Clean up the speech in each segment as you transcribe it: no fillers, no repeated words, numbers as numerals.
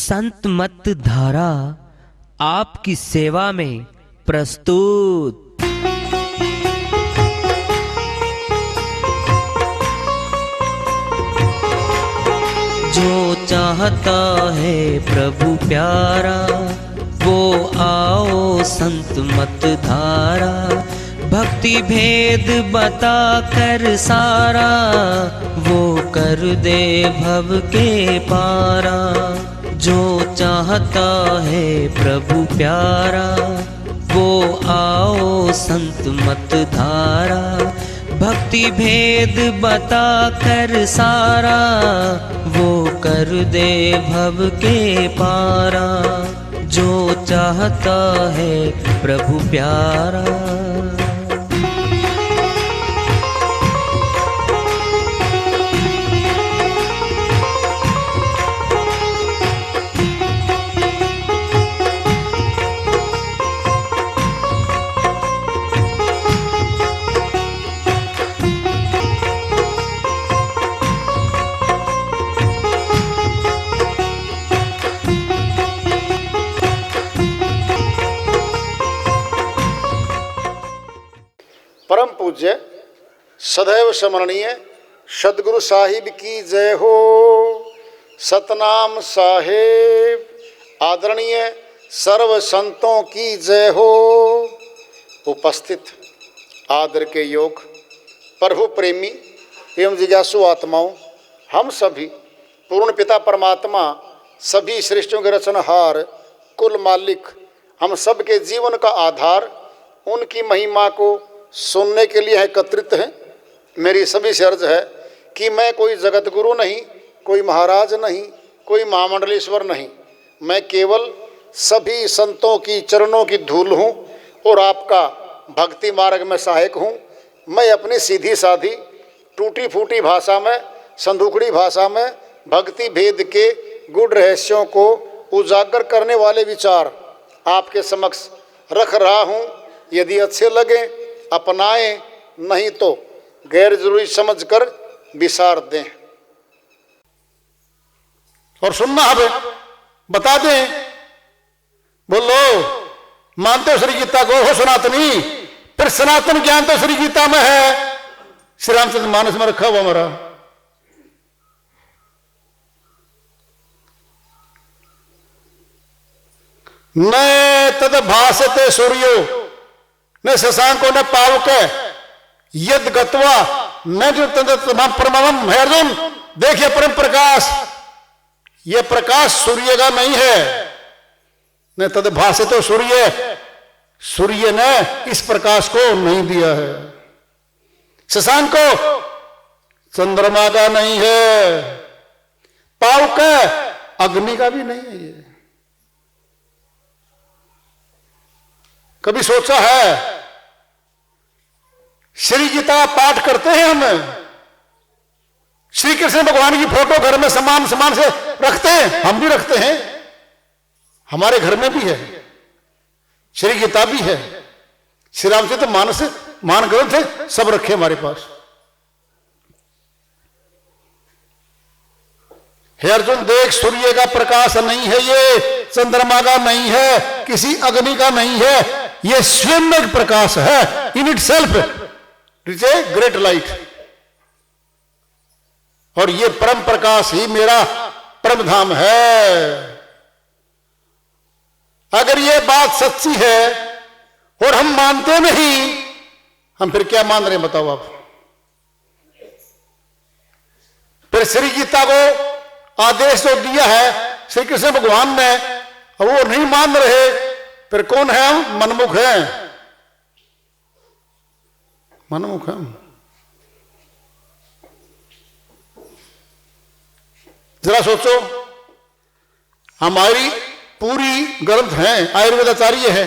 संत मत धारा आपकी सेवा में प्रस्तुत। जो चाहता है प्रभु प्यारा वो आओ संत मत धारा, भक्ति भेद बता कर सारा वो कर दे भव के पारा। जो चाहता है प्रभु प्यारा वो आओ संत मत धारा, भक्ति भेद बता कर सारा वो कर दे भव के पारा। जो चाहता है प्रभु प्यारा। परम पूज्य सदैव स्मरणीय सदगुरु साहिब की जय हो। सतनाम साहेब आदरणीय सर्व संतों की जय हो। उपस्थित आदर के योग प्रभु प्रेमी एवं जिज्ञासु आत्माओं, हम सभी पूर्ण पिता परमात्मा सभी सृष्टियों के रचनहार कुल मालिक हम सब के जीवन का आधार उनकी महिमा को सुनने के लिए एकत्रित हैं। मेरी सभी से अर्ज है कि मैं कोई जगत गुरु नहीं, कोई महाराज नहीं, कोई महामंडलेश्वर नहीं, मैं केवल सभी संतों की चरणों की धूल हूँ और आपका भक्ति मार्ग में सहायक हूँ। मैं अपनी सीधी साधी टूटी फूटी भाषा में, संदूकड़ी भाषा में भक्ति भेद के गुड़ रहस्यों को उजागर करने वाले विचार आपके समक्ष रख रहा हूँ। यदि अच्छे लगे अपनाएं, नहीं तो गैर जरूरी समझकर विसार दें। और सुनना हमें बता दें, बोलो मानते हो श्री गीता को, हो सनातनी? फिर सनातन ज्ञान तो श्री गीता में है, श्री रामचंद्र मानस में रखा हुआ हमारा। न तद भासते सूर्यो न शशांको न पावक यद गत्वा न जो परमम है। अर्जुन देखिए, परम प्रकाश, यह प्रकाश सूर्य का नहीं है। न तद भासे तो सूर्य ने इस प्रकाश को नहीं दिया है। शशांक को चंद्रमा का नहीं है, पावक अग्नि का भी नहीं है। ये कभी सोचा है? श्री गीता पाठ करते हैं हम, श्री कृष्ण भगवान की फोटो घर में समान से रखते हैं, हम भी रखते हैं, हमारे घर में भी है, श्री गीता भी है, श्री रामचरित मानस मान ग्रंथ है, सब रखे हमारे पास। हे अर्जुन देख, सूर्य का प्रकाश नहीं है ये, चंद्रमा का नहीं है, किसी अग्नि का नहीं है, ये स्वयं एक प्रकाश है। In it self it's a great light. और ये परम प्रकाश ही मेरा परम धाम है। अगर ये बात सच्ची है और हम मानते नहीं, हम फिर क्या मान रहे हैं बताओ आप? फिर श्री गीता को आदेश जो दिया है श्री कृष्ण भगवान ने, वो नहीं मान रहे, फिर कौन है हम? मनमुख हैं, मनमुख हैं। जरा सोचो, हमारी पूरी ग्रंथ है, आयुर्वेदाचार्य है,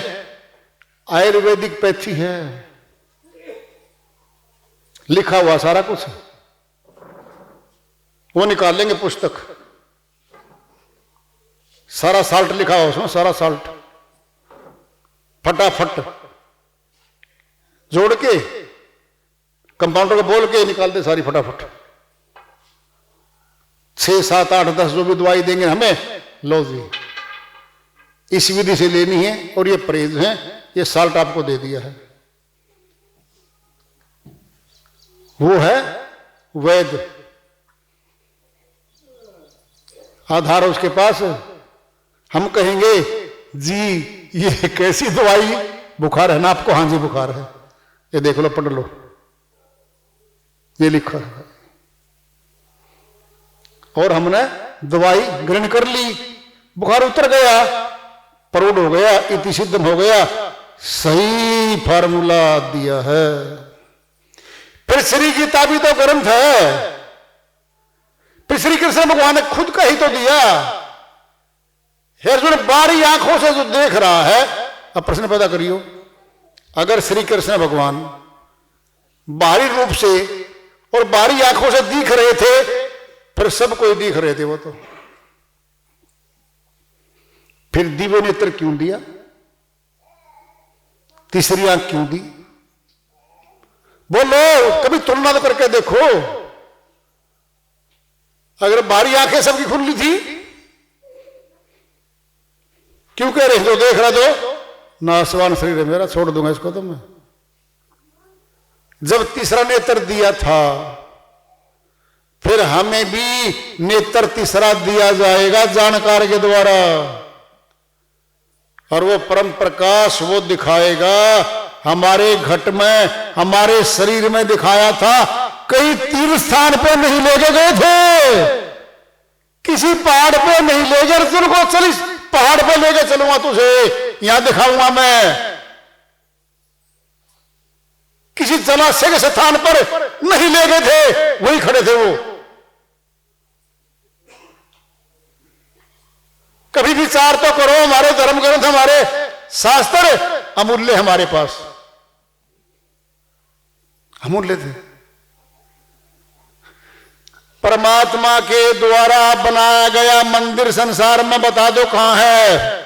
आयुर्वेदिक पैथी है, लिखा हुआ सारा कुछ, वो निकालेंगे पुस्तक, सारा साल्ट लिखा हुआ उसमें, सारा साल्ट फटाफट जोड़ के कंपाउंडर को बोल के निकाल दे सारी फटाफट। 6, 7, 8, 10 जो भी दवाई देंगे हमें, लो जी, इस विधि से लेनी है और ये परहेज है, ये साल्ट आपको दे दिया है। वो है वैद, आधार उसके पास। हम कहेंगे जी ये कैसी दवाई, बुखार है ना आपको? हाँ जी बुखार है, ये देख लो, पढ़ लो, ये लिखा है। और हमने दवाई ग्रहण कर ली, बुखार उतर गया, प्रौढ़ हो गया, इति सिद्धम हो गया, सही फार्मूला दिया है। फिर श्री गीता भी तो ग्रंथ है, फिर श्री कृष्ण भगवान ने खुद का ही तो दिया। अर्जुन बारी आंखों से जो देख रहा है, अब प्रश्न पैदा करियो, अगर श्री कृष्ण भगवान बाहरी रूप से और बाहरी आंखों से दिख रहे थे, फिर सब कोई दिख रहे थे वो तो, फिर दिव्य नेत्र क्यों दिया? तीसरी आंख क्यों दी? बोलो, कभी तुलना तो करके देखो। अगर बाहरी आंखें सबकी खुली थी, क्यों कह रहे जो देख रहा तो नासवान शरीर है मेरा, छोड़ दूंगा इसको तो मैं। जब तीसरा नेत्र दिया था, फिर हमें भी नेत्र तीसरा दिया जाएगा जानकार के द्वारा, और वो परम प्रकाश वो दिखाएगा। हमारे घट में, हमारे शरीर में दिखाया था, कई तीर्थ स्थान पे नहीं लेके गए थे, किसी पहाड़ पे नहीं ले गए। अर्जुन को चल इस पहाड़ पे लेके चलूंगा तुझे, यहां दिखाऊंगा मैं। किसी जलाशय के स्थान पर नहीं ले गए थे, वही खड़े थे वो। कभी विचार तो करो, हमारे धर्म ग्रंथ, हमारे शास्त्र अमूल्य हमारे पास, अमूल्य थे। परमात्मा के द्वारा बनाया गया मंदिर संसार में बता दो कहां है?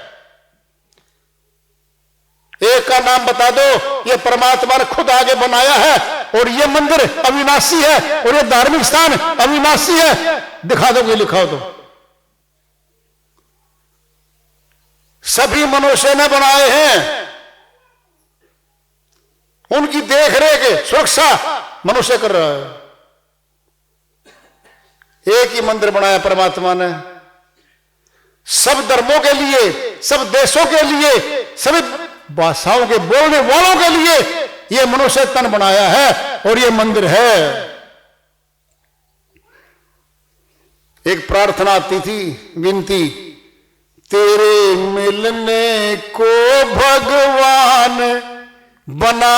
एक का नाम बता दो, ये परमात्मा ने खुद आगे बनाया है, और ये मंदिर अविनाशी है, और ये धार्मिक स्थान अविनाशी है, दिखा दो, ये लिखा हो तो। सभी मनुष्य ने बनाए हैं, उनकी देख रेख सुरक्षा मनुष्य कर रहा है। एक ही मंदिर बनाया परमात्मा ने, सब धर्मों के लिए, सब देशों के लिए, सभी भाषाओं के बोलने वालों के लिए यह मनुष्य तन बनाया है, और यह मंदिर है। एक प्रार्थना आती थी, विनती, तेरे मिलने को भगवान बना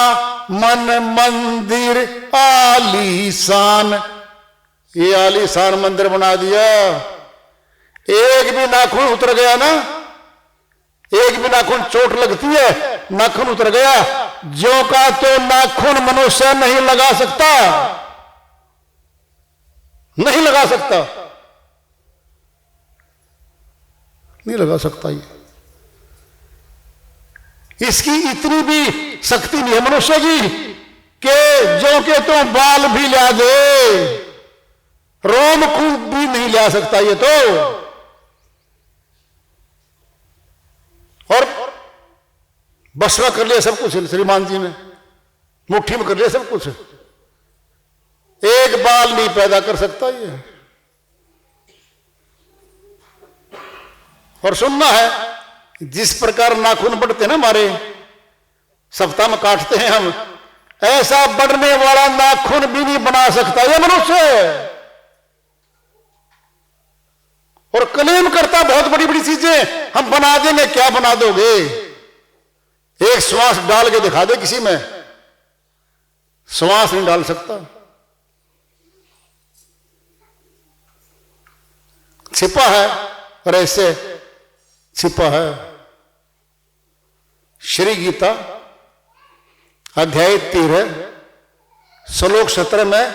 मन मंदिर आलीशान। ये आलीशान मंदिर बना दिया, एक भी नाखून उतर गया ना, एक भी नाखून चोट लगती है, नाखून उतर गया। जो का तो नाखून मनुष्य नहीं लगा सकता, नहीं लगा सकता, नहीं लगा सकता। ये इसकी इतनी भी शक्ति नहीं है मनुष्य की कि जो के तो बाल भी ला दे, रोम कूप भी नहीं ला सकता ये तो। और बस में कर लिया सब कुछ श्रीमान जी ने, मुट्ठी में कर लिया सब कुछ, एक बाल नहीं पैदा कर सकता ये। और सुनना है, जिस प्रकार नाखून बढ़ते हैं ना हमारे, सप्ताह में काटते हैं हम, ऐसा बढ़ने वाला नाखून भी नहीं बना सकता ये मनुष्य। और क्लेम करता बहुत बड़ी बड़ी चीजें हम बना देंगे, क्या बना दोगे? एक श्वास डाल के दिखा दे किसी में, श्वास नहीं डाल सकता। छिपा है और ऐसे छिपा है। श्री गीता अध्याय 13 श्लोक 17 में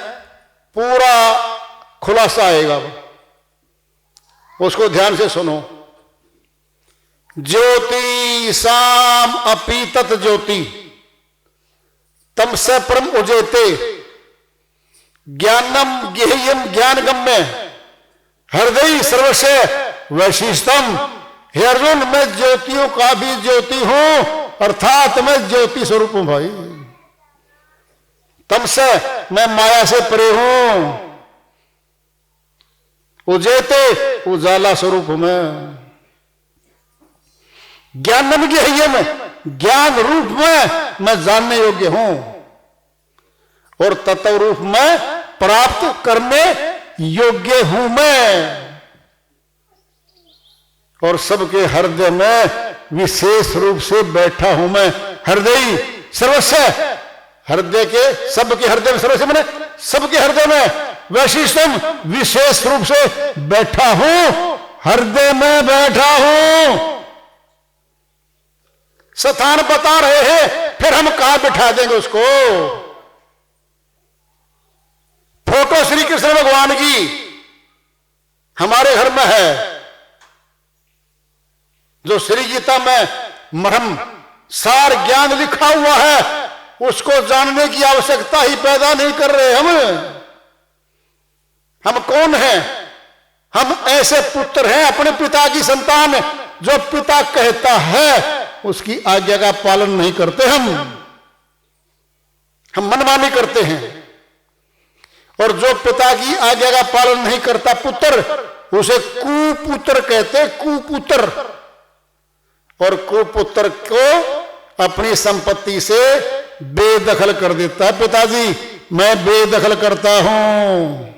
पूरा खुलासा आएगा, उसको ध्यान से सुनो। ज्योति साम अपि तत् ज्योति तमस परम उजेते ज्ञानम गेह्यम ज्ञान गम्य हृदय सर्वस्य वैशिष्टम, हे अर्जुन मैं ज्योतियों का भी ज्योति हूं, अर्थात मैं ज्योति स्वरूप हूं भाई। तमसे मैं माया से परे हूं, उजेते उजाला स्वरूप हूं मैं। ज्ञान नमगे है ये, मैं ज्ञान रूप में मैं जानने योग्य हूं, और तत्व रूप में प्राप्त करने योग्य हूं मैं, और सबके हृदय में विशेष रूप से बैठा हूं मैं। हृदय सर्वस्व, हृदय के सबके हृदय में, सर्वस्व मैंने सबके हृदय में, वैशिष्टम विशेष रूप से बैठा हूं, हृदय में बैठा हूं। स्थान बता रहे हैं, फिर हम कहां बिठा देंगे उसको। फोटो श्री कृष्ण भगवान की हमारे घर में है, जो श्री गीता में मरहम सार ज्ञान लिखा हुआ है, उसको जानने की आवश्यकता ही पैदा नहीं कर रहे हम कौन हैं? हम ऐसे पुत्र हैं, अपने पिता की संतान, जो पिता कहता है उसकी आज्ञा का पालन नहीं करते हम मनमानी करते हैं। और जो पिता की आज्ञा का पालन नहीं करता पुत्र, उसे कुपुत्र कहते, कुपुत्र। और कुपुत्र को अपनी संपत्ति से बेदखल कर देता है। पिताजी मैं बेदखल करता हूं।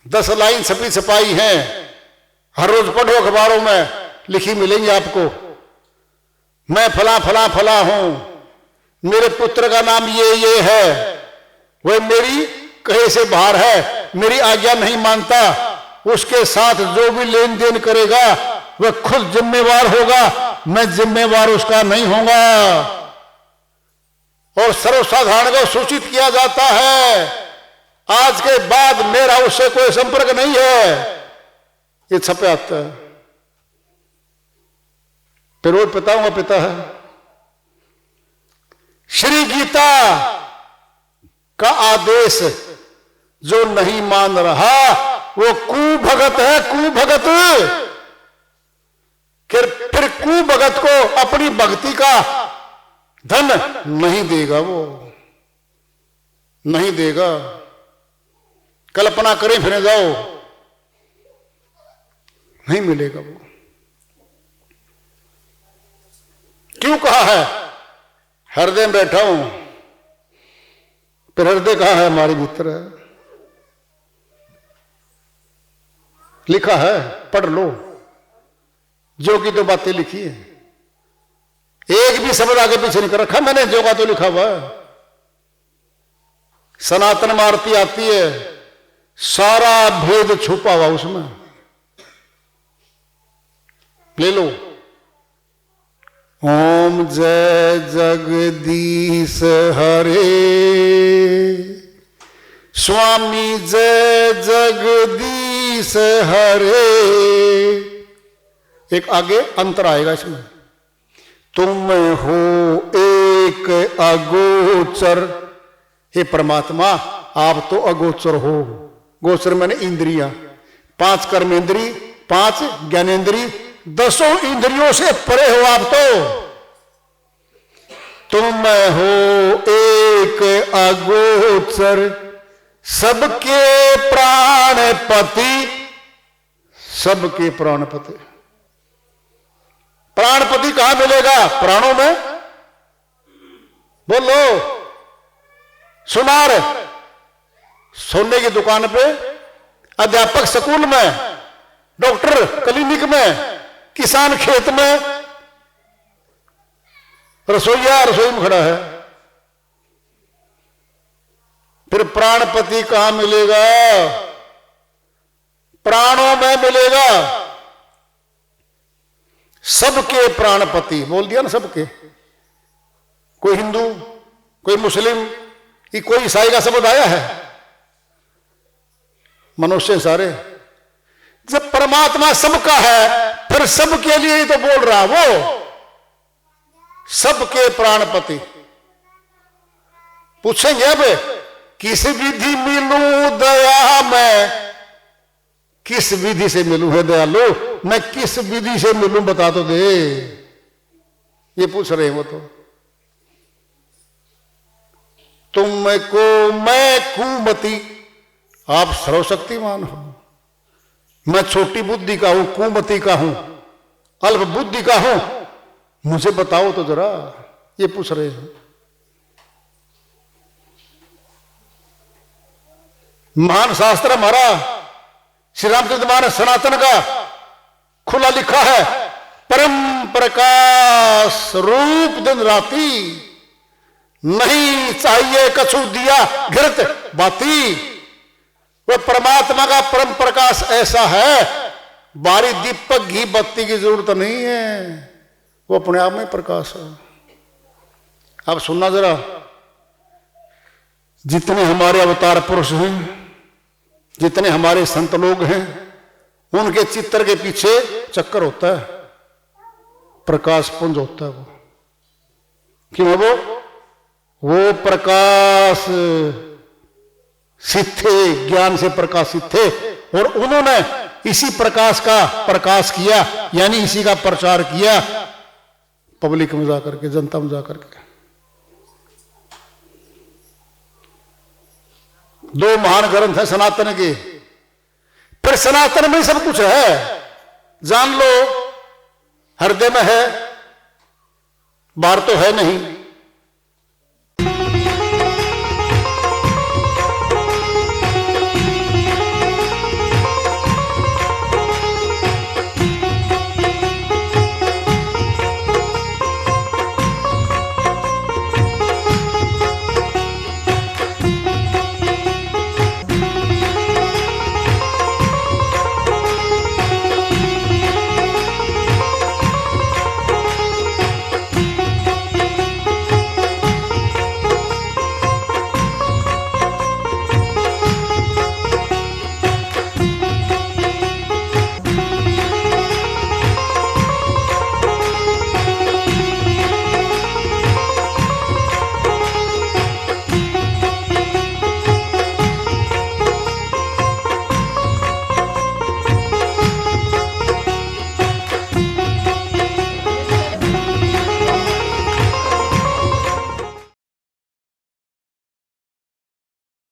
10 लाइन छपी छपाई है, हर रोज पढ़ो अखबारों में, लिखी मिलेंगी आपको। मैं फला फला फला हूं, मेरे पुत्र का नाम ये है, वह मेरी कहे से बाहर है, मेरी आज्ञा नहीं मानता, उसके साथ जो भी लेन देन करेगा वह खुद जिम्मेवार होगा, मैं जिम्मेवार उसका नहीं होगा। और सर्वसाधारण को सूचित किया जाता है, आज के बाद मेरा उससे कोई संपर्क नहीं है, ये छपे आता है। फिर वो पिताओं का पिता है। श्री गीता का आदेश जो नहीं मान रहा वो कुभगत है, कुभगत। फिर कुभगत को अपनी भक्ति का धन नहीं देगा, वो नहीं देगा। कल्पना करें फिर जाओ, नहीं मिलेगा वो। क्यों कहा है हृदय में बैठा हूं? फिर हृदय कहा है हमारे भीतर है, लिखा है, पढ़ लो, जो की तो बातें लिखी है, एक भी शब्द आगे पीछे नहीं कर रखा मैंने, जो का तो लिखा हुआ है। सनातन में आरती आती है, सारा भेद छुपा हुआ उसमें, ले लो। ओम जय जगदीश हरे, स्वामी जय जगदीश हरे। एक आगे अंतर आएगा इसमें, तुम हो एक अगोचर, हे परमात्मा आप तो अगोचर हो। गोचर मैंने इंद्रियां, 5 कर्मेंद्री, 5 ज्ञानेंद्री, 10 इंद्रियों से परे हो आप तो। तुम हो एक अगोचर, सबके प्राणपति, सबके प्राणपति। प्राणपति कहां मिलेगा? प्राणों में। बोलो, सुनार सोने की दुकान पे, अध्यापक स्कूल में, डॉक्टर क्लिनिक में, किसान खेत में, रसोईया रसोई में खड़ा है। फिर प्राणपति कहां मिलेगा? प्राणों में मिलेगा। सबके प्राणपति बोल दिया ना, सबके। कोई हिंदू, कोई मुस्लिम, कोई ईसाई का शब्द आया है? मनुष्य सारे। जब परमात्मा सबका है, फिर सबके लिए ही तो बोल रहा वो, सबके प्राणपति। पूछेंगे अब, किस विधि मिलूं दया में, किस विधि से मिलूं है दयालु, मैं किस विधि से मिलूं बता तो दे, ये पूछ रहे हैं वो तो। तुमको मैं कुमति, आप सर्वशक्तिमान हो, मैं छोटी बुद्धि का हूं, कुमति का हूं, अल्प बुद्धि का हूं, मुझे बताओ तो जरा, ये पूछ रहे हैं। महान शास्त्र हमारा श्री रामचरितमानस सनातन का खुला लिखा है, परम प्रकाश रूप दिन राती, नहीं चाहिए कछु दिया घृत बाती। वो परमात्मा का परम प्रकाश ऐसा है, बारी दीपक घी बत्ती की जरूरत नहीं है, वो अपने आप में प्रकाश है। अब सुनना जरा, जितने हमारे अवतार पुरुष हैं, जितने हमारे संत लोग हैं, उनके चित्र के पीछे चक्कर होता है, प्रकाश पुंज होता है। वो क्यों है वो प्रकाश सिद्ध थे, ज्ञान से प्रकाशित थे, और उन्होंने इसी प्रकाश का प्रकाश किया, यानी इसी का प्रचार किया पब्लिक में जाकर के, जनता में जाकर के। दो महान ग्रंथ है सनातन के, फिर सनातन में सब कुछ है, जान लो, हृदय में है, बाहर तो है नहीं।